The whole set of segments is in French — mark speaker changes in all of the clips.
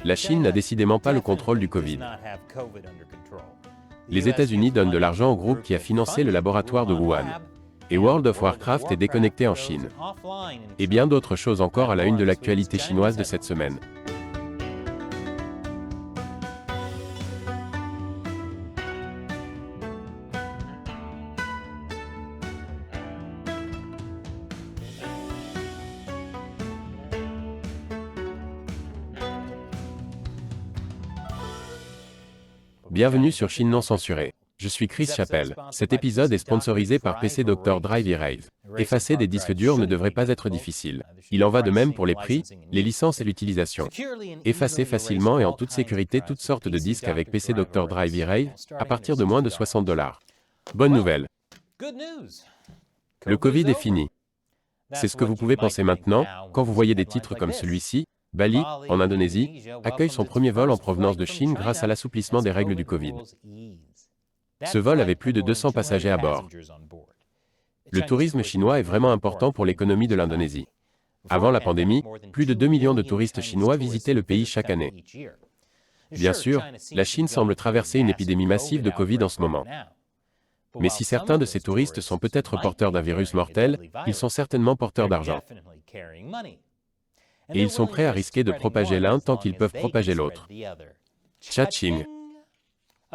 Speaker 1: La Chine n'a décidément pas le contrôle du Covid. Les États-Unis donnent de l'argent au groupe qui a financé le laboratoire de Wuhan. Et World of Warcraft est déconnecté en Chine. Et bien d'autres choses encore à la une de l'actualité chinoise de cette semaine. Bienvenue sur Chine non censurée. Je suis Chris Chappell. Cet épisode est sponsorisé par PC Dr. Drive Erase. Effacer des disques durs ne devrait pas être difficile. Il en va de même pour les prix, les licences et l'utilisation. Effacez facilement et en toute sécurité toutes sortes de disques avec PC Dr. Drive Erase à partir de moins de $60. Bonne nouvelle. Le Covid est fini. C'est ce que vous pouvez penser maintenant, quand vous voyez des titres comme celui-ci. Bali, en Indonésie, accueille son premier vol en provenance de Chine grâce à l'assouplissement des règles du Covid. Ce vol avait plus de 200 passagers à bord. Le tourisme chinois est vraiment important pour l'économie de l'Indonésie. Avant la pandémie, plus de 2 millions de touristes chinois visitaient le pays chaque année. Bien sûr, la Chine semble traverser une épidémie massive de Covid en ce moment. Mais si certains de ces touristes sont peut-être porteurs d'un virus mortel, ils sont certainement porteurs d'argent. Et ils sont prêts à risquer de propager l'un tant qu'ils peuvent propager l'autre. Tcha-tching.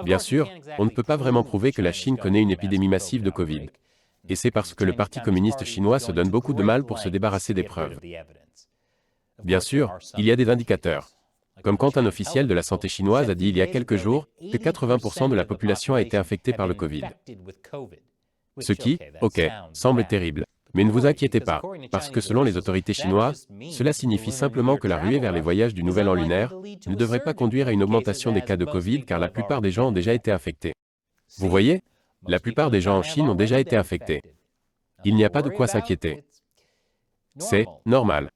Speaker 1: Bien sûr, on ne peut pas vraiment prouver que la Chine connaît une épidémie massive de Covid. Et c'est parce que le Parti communiste chinois se donne beaucoup de mal pour se débarrasser des preuves. Bien sûr, il y a des indicateurs. Comme quand un officiel de la santé chinoise a dit il y a quelques jours que 80% de la population a été infectée par le Covid. Ce qui, ok, semble terrible. Mais ne vous inquiétez pas, parce que selon les autorités chinoises, cela signifie simplement que la ruée vers les voyages du Nouvel An lunaire ne devrait pas conduire à une augmentation des cas de Covid car la plupart des gens ont déjà été infectés. Vous voyez? La plupart des gens en Chine ont déjà été infectés. Il n'y a pas de quoi s'inquiéter. C'est normal.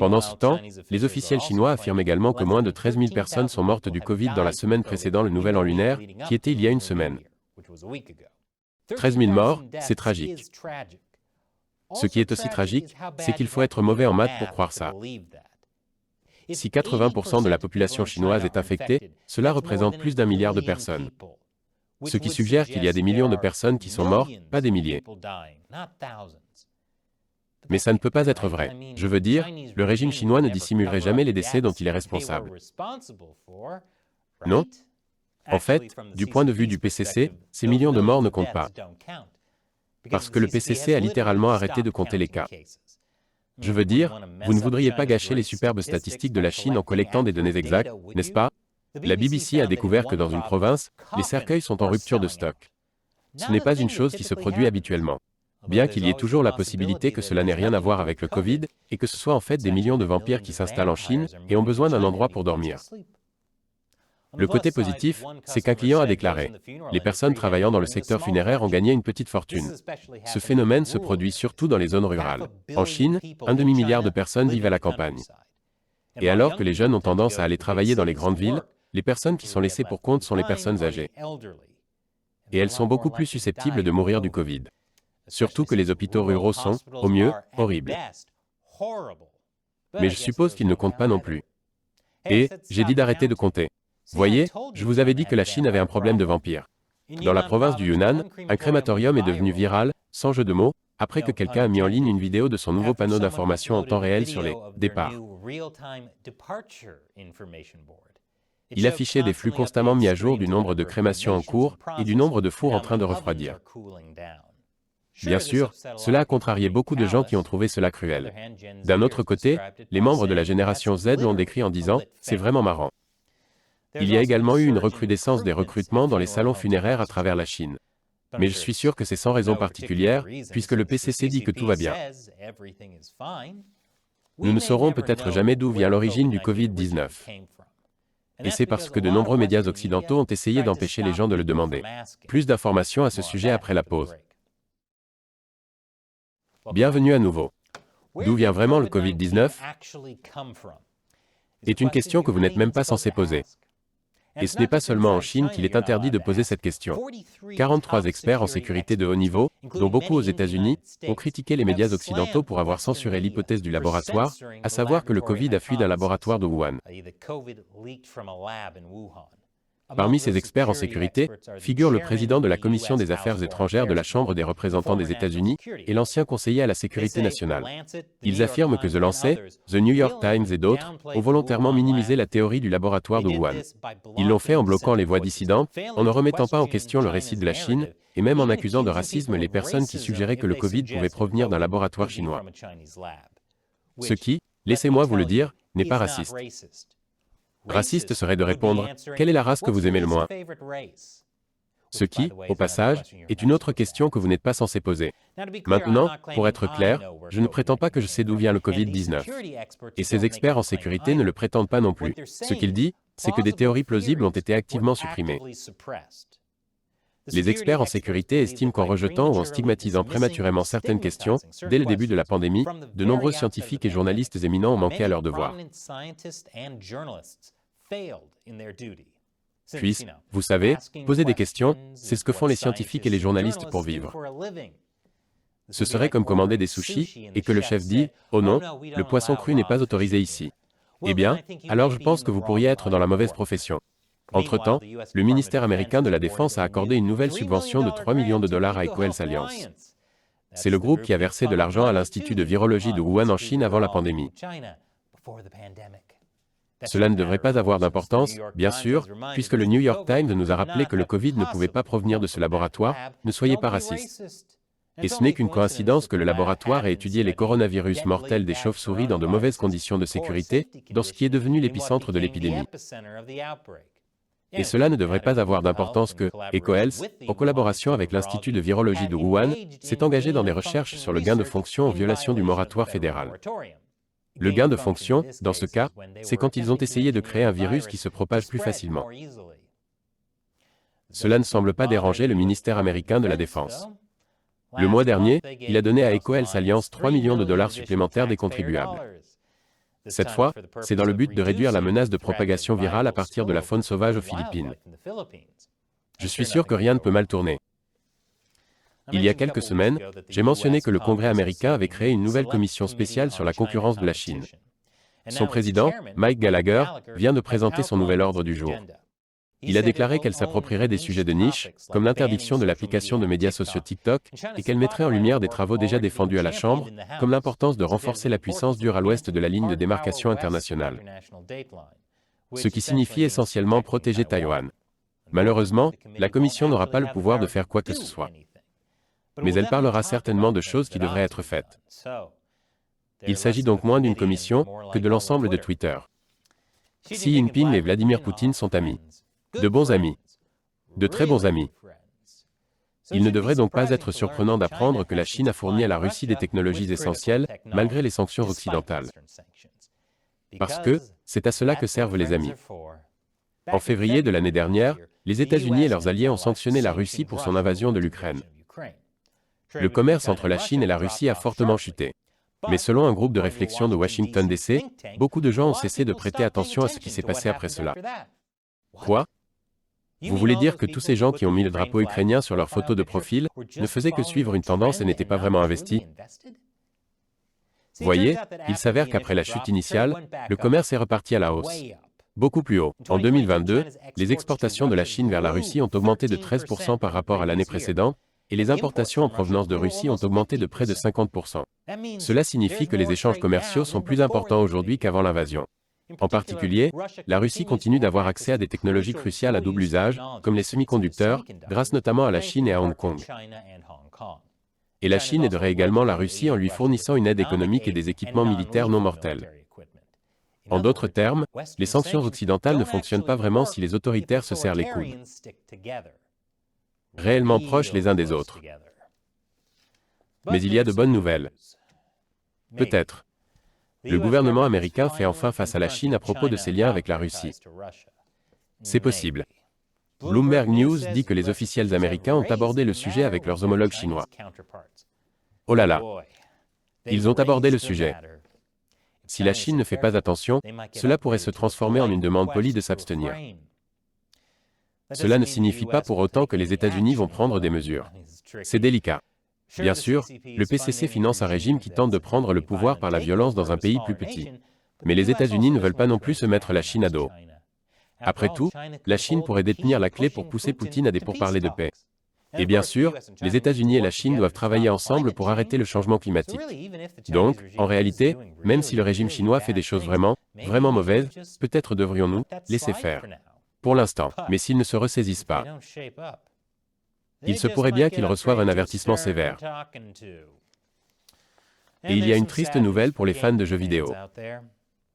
Speaker 1: Pendant ce temps, les officiels chinois affirment également que moins de 13 000 personnes sont mortes du Covid dans la semaine précédant le Nouvel An lunaire, qui était il y a une semaine. 13 000 morts, c'est tragique. Ce qui est aussi tragique, c'est qu'il faut être mauvais en maths pour croire ça. Si 80% de la population chinoise est infectée, cela représente plus d'1 milliard de personnes. Ce qui suggère qu'il y a des millions de personnes qui sont mortes, pas des milliers. Mais ça ne peut pas être vrai. Je veux dire, le régime chinois ne dissimulerait jamais les décès dont il est responsable. Non? En fait, du point de vue du PCC, ces millions de morts ne comptent pas. Parce que le PCC a littéralement arrêté de compter les cas. Je veux dire, vous ne voudriez pas gâcher les superbes statistiques de la Chine en collectant des données exactes, n'est-ce pas? La BBC a découvert que dans une province, les cercueils sont en rupture de stock. Ce n'est pas une chose qui se produit habituellement. Bien qu'il y ait toujours la possibilité que cela n'ait rien à voir avec le Covid, et que ce soit en fait des millions de vampires qui s'installent en Chine et ont besoin d'un endroit pour dormir. Le côté positif, c'est qu'un client a déclaré « Les personnes travaillant dans le secteur funéraire ont gagné une petite fortune. » Ce phénomène se produit surtout dans les zones rurales. En Chine, 1,5 demi-milliard de personnes vivent à la campagne. Et alors que les jeunes ont tendance à aller travailler dans les grandes villes, les personnes qui sont laissées pour compte sont les personnes âgées. Et elles sont beaucoup plus susceptibles de mourir du Covid. Surtout que les hôpitaux ruraux sont, au mieux, horribles. Mais je suppose qu'ils ne comptent pas non plus. Et, j'ai dit d'arrêter de compter. Voyez, je vous avais dit que la Chine avait un problème de vampires. Dans la province du Yunnan, un crématorium est devenu viral, sans jeu de mots, après que quelqu'un a mis en ligne une vidéo de son nouveau panneau d'information en temps réel sur les départs. Il affichait des flux constamment mis à jour du nombre de crémations en cours et du nombre de fours en train de refroidir. Bien sûr, cela a contrarié beaucoup de gens qui ont trouvé cela cruel. D'un autre côté, les membres de la génération Z l'ont décrit en disant « c'est vraiment marrant ». Il y a également eu une recrudescence des recrutements dans les salons funéraires à travers la Chine. Mais je suis sûr que c'est sans raison particulière, puisque le PCC dit que tout va bien. Nous ne saurons peut-être jamais d'où vient l'origine du Covid-19. Et c'est parce que de nombreux médias occidentaux ont essayé d'empêcher les gens de le demander. Plus d'informations à ce sujet après la pause. Bienvenue à nouveau. D'où vient vraiment le Covid-19? Est une question que vous n'êtes même pas censé poser. Et ce n'est pas seulement en Chine qu'il est interdit de poser cette question. 43 experts en sécurité de haut niveau, dont beaucoup aux États-Unis, ont critiqué les médias occidentaux pour avoir censuré l'hypothèse du laboratoire, à savoir que le Covid a fui d'un laboratoire de Wuhan. Parmi ces experts en sécurité figure le président de la Commission des Affaires étrangères de la Chambre des représentants des États-Unis et l'ancien conseiller à la sécurité nationale. Ils affirment que The Lancet, The New York Times et d'autres ont volontairement minimisé la théorie du laboratoire de Wuhan. Ils l'ont fait en bloquant les voix dissidentes, en ne remettant pas en question le récit de la Chine, et même en accusant de racisme les personnes qui suggéraient que le Covid pouvait provenir d'un laboratoire chinois. Ce qui, laissez-moi vous le dire, n'est pas raciste. Raciste serait de répondre « Quelle est la race que vous aimez le moins ?» Ce qui, au passage, est une autre question que vous n'êtes pas censé poser. Maintenant, pour être clair, je ne prétends pas que je sais d'où vient le Covid-19. Et ces experts en sécurité ne le prétendent pas non plus. Ce qu'il dit, c'est que des théories plausibles ont été activement supprimées. Les experts en sécurité estiment qu'en rejetant ou en stigmatisant prématurément certaines questions, dès le début de la pandémie, de nombreux scientifiques et journalistes éminents ont manqué à leur devoir. Puis, vous savez, poser des questions, c'est ce que font les scientifiques et les journalistes pour vivre. Ce serait comme commander des sushis et que le chef dit « Oh non, le poisson cru n'est pas autorisé ici ». Eh bien, alors je pense que vous pourriez être dans la mauvaise profession. Entre-temps, le ministère américain de la Défense a accordé une nouvelle subvention de 3 millions de dollars à EcoHealth Alliance. C'est le groupe qui a versé de l'argent à l'Institut de virologie de Wuhan en Chine avant la pandémie. Cela ne devrait pas avoir d'importance, bien sûr, puisque le New York Times nous a rappelé que le Covid ne pouvait pas provenir de ce laboratoire, ne soyez pas racistes. Et ce n'est qu'une coïncidence que le laboratoire ait étudié les coronavirus mortels des chauves-souris dans de mauvaises conditions de sécurité, dans ce qui est devenu l'épicentre de l'épidémie. Et cela ne devrait pas avoir d'importance que EcoHealth, en collaboration avec l'Institut de virologie de Wuhan, s'est engagé dans des recherches sur le gain de fonction en violation du moratoire fédéral. Le gain de fonction, dans ce cas, c'est quand ils ont essayé de créer un virus qui se propage plus facilement. Cela ne semble pas déranger le ministère américain de la Défense. Le mois dernier, il a donné à EcoHealth Alliance 3 millions de dollars supplémentaires des contribuables. Cette fois, c'est dans le but de réduire la menace de propagation virale à partir de la faune sauvage aux Philippines. Je suis sûr que rien ne peut mal tourner. Il y a quelques semaines, j'ai mentionné que le Congrès américain avait créé une nouvelle commission spéciale sur la concurrence de la Chine. Son président, Mike Gallagher, vient de présenter son nouvel ordre du jour. Il a déclaré qu'elle s'approprierait des sujets de niche, comme l'interdiction de l'application de médias sociaux TikTok, et qu'elle mettrait en lumière des travaux déjà défendus à la Chambre, comme l'importance de renforcer la puissance dure à l'ouest de la ligne de démarcation internationale. Ce qui signifie essentiellement protéger Taïwan. Malheureusement, la Commission n'aura pas le pouvoir de faire quoi que ce soit. Mais elle parlera certainement de choses qui devraient être faites. Il s'agit donc moins d'une commission que de l'ensemble de Twitter. Xi Jinping et Vladimir Poutine sont amis. De bons amis. De très bons amis. Il ne devrait donc pas être surprenant d'apprendre que la Chine a fourni à la Russie des technologies essentielles, malgré les sanctions occidentales. Parce que, c'est à cela que servent les amis. En février de l'année dernière, les États-Unis et leurs alliés ont sanctionné la Russie pour son invasion de l'Ukraine. Le commerce entre la Chine et la Russie a fortement chuté. Mais selon un groupe de réflexion de Washington DC, beaucoup de gens ont cessé de prêter attention à ce qui s'est passé après cela. Quoi ? Vous voulez dire que tous ces gens qui ont mis le drapeau ukrainien sur leur photo de profil ne faisaient que suivre une tendance et n'étaient pas vraiment investis? Voyez, il s'avère qu'après la chute initiale, le commerce est reparti à la hausse. Beaucoup plus haut. En 2022, les exportations de la Chine vers la Russie ont augmenté de 13% par rapport à l'année précédente, et les importations en provenance de Russie ont augmenté de près de 50%. Cela signifie que les échanges commerciaux sont plus importants aujourd'hui qu'avant l'invasion. En particulier, la Russie continue d'avoir accès à des technologies cruciales à double usage, comme les semi-conducteurs, grâce notamment à la Chine et à Hong Kong. Et la Chine aiderait également la Russie en lui fournissant une aide économique et des équipements militaires non mortels. En d'autres termes, les sanctions occidentales ne fonctionnent pas vraiment si les autoritaires se serrent les coudes, réellement proches les uns des autres. Mais il y a de bonnes nouvelles. Peut-être. Le gouvernement américain fait enfin face à la Chine à propos de ses liens avec la Russie. C'est possible. Bloomberg News dit que les officiels américains ont abordé le sujet avec leurs homologues chinois. Oh là là. Ils ont abordé le sujet. Si la Chine ne fait pas attention, cela pourrait se transformer en une demande polie de s'abstenir. Cela ne signifie pas pour autant que les États-Unis vont prendre des mesures. C'est délicat. Bien sûr, le PCC finance un régime qui tente de prendre le pouvoir par la violence dans un pays plus petit. Mais les États-Unis ne veulent pas non plus se mettre la Chine à dos. Après tout, la Chine pourrait détenir la clé pour pousser Poutine à des pourparlers de paix. Et bien sûr, les États-Unis et la Chine doivent travailler ensemble pour arrêter le changement climatique. Donc, en réalité, même si le régime chinois fait des choses vraiment mauvaises, peut-être devrions-nous laisser faire. Pour l'instant, mais s'ils ne se ressaisissent pas, il se pourrait bien qu'ils reçoivent un avertissement sévère. Et il y a une triste nouvelle pour les fans de jeux vidéo.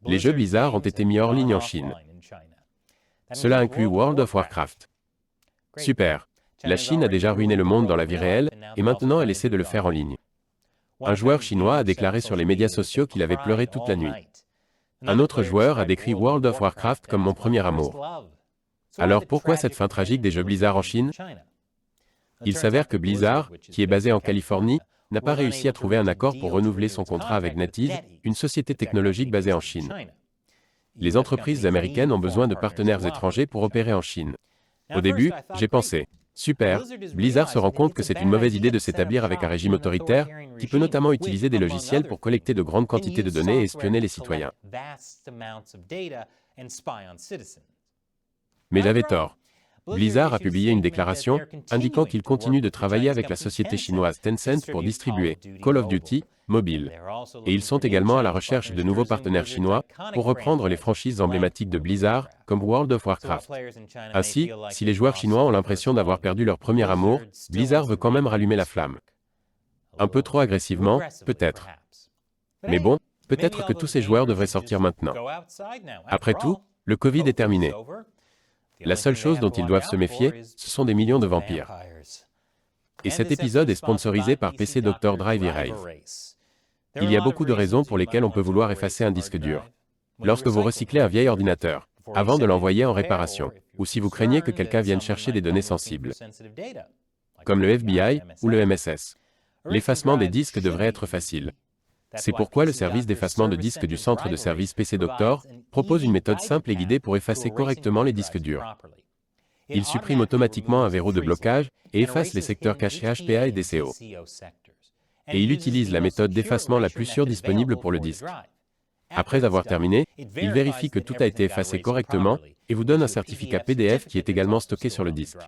Speaker 1: Les jeux Blizzard ont été mis hors ligne en Chine. Cela inclut World of Warcraft. Super. La Chine a déjà ruiné le monde dans la vie réelle, et maintenant elle essaie de le faire en ligne. Un joueur chinois a déclaré sur les médias sociaux qu'il avait pleuré toute la nuit. Un autre joueur a décrit World of Warcraft comme mon premier amour. Alors pourquoi cette fin tragique des jeux Blizzard en Chine? Il s'avère que Blizzard, qui est basé en Californie, n'a pas réussi à trouver un accord pour renouveler son contrat avec NetEase, une société technologique basée en Chine. Les entreprises américaines ont besoin de partenaires étrangers pour opérer en Chine. Au début, j'ai pensé, super, Blizzard se rend compte que c'est une mauvaise idée de s'établir avec un régime autoritaire, qui peut notamment utiliser des logiciels pour collecter de grandes quantités de données et espionner les citoyens. Mais j'avais tort. Blizzard a publié une déclaration indiquant qu'il continue de travailler avec la société chinoise Tencent pour distribuer Call of Duty mobile. Et ils sont également à la recherche de nouveaux partenaires chinois pour reprendre les franchises emblématiques de Blizzard, comme World of Warcraft. Ainsi, si les joueurs chinois ont l'impression d'avoir perdu leur premier amour, Blizzard veut quand même rallumer la flamme. Un peu trop agressivement, peut-être. Mais bon, peut-être que tous ces joueurs devraient sortir maintenant. Après tout, le Covid est terminé. La seule chose dont ils doivent se méfier, ce sont des millions de vampires. Et cet épisode est sponsorisé par PC Dr. Drive Erase. Il y a beaucoup de raisons pour lesquelles on peut vouloir effacer un disque dur. Lorsque vous recyclez un vieil ordinateur, avant de l'envoyer en réparation, ou si vous craignez que quelqu'un vienne chercher des données sensibles, comme le FBI ou le MSS. L'effacement des disques devrait être facile. C'est pourquoi le service d'effacement de disques du centre de service PC Doctor propose une méthode simple et guidée pour effacer correctement les disques durs. Il supprime automatiquement un verrou de blocage et efface les secteurs cachés HPA et DCO. Et il utilise la méthode d'effacement la plus sûre disponible pour le disque. Après avoir terminé, il vérifie que tout a été effacé correctement et vous donne un certificat PDF qui est également stocké sur le disque.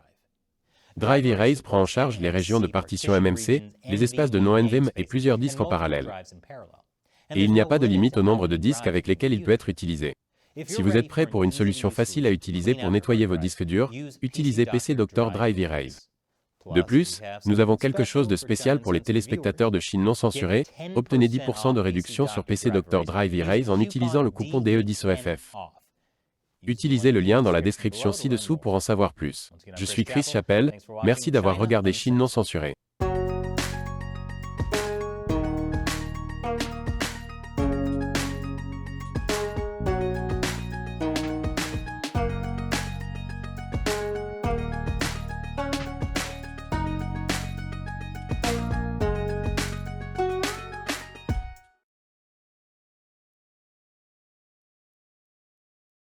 Speaker 1: Drive Erase prend en charge les régions de partition MMC, les espaces de non-NVMe et plusieurs disques en parallèle. Et il n'y a pas de limite au nombre de disques avec lesquels il peut être utilisé. Si vous êtes prêt pour une solution facile à utiliser pour nettoyer vos disques durs, utilisez PC Dr. Drive Erase. De plus, nous avons quelque chose de spécial pour les téléspectateurs de Chine non censurés. Obtenez 10% de réduction sur PC Dr. Drive Erase en utilisant le coupon DE10OFF. Utilisez le lien dans la description ci-dessous pour en savoir plus. Je suis Chris Chappell, merci d'avoir regardé Chine non censurée.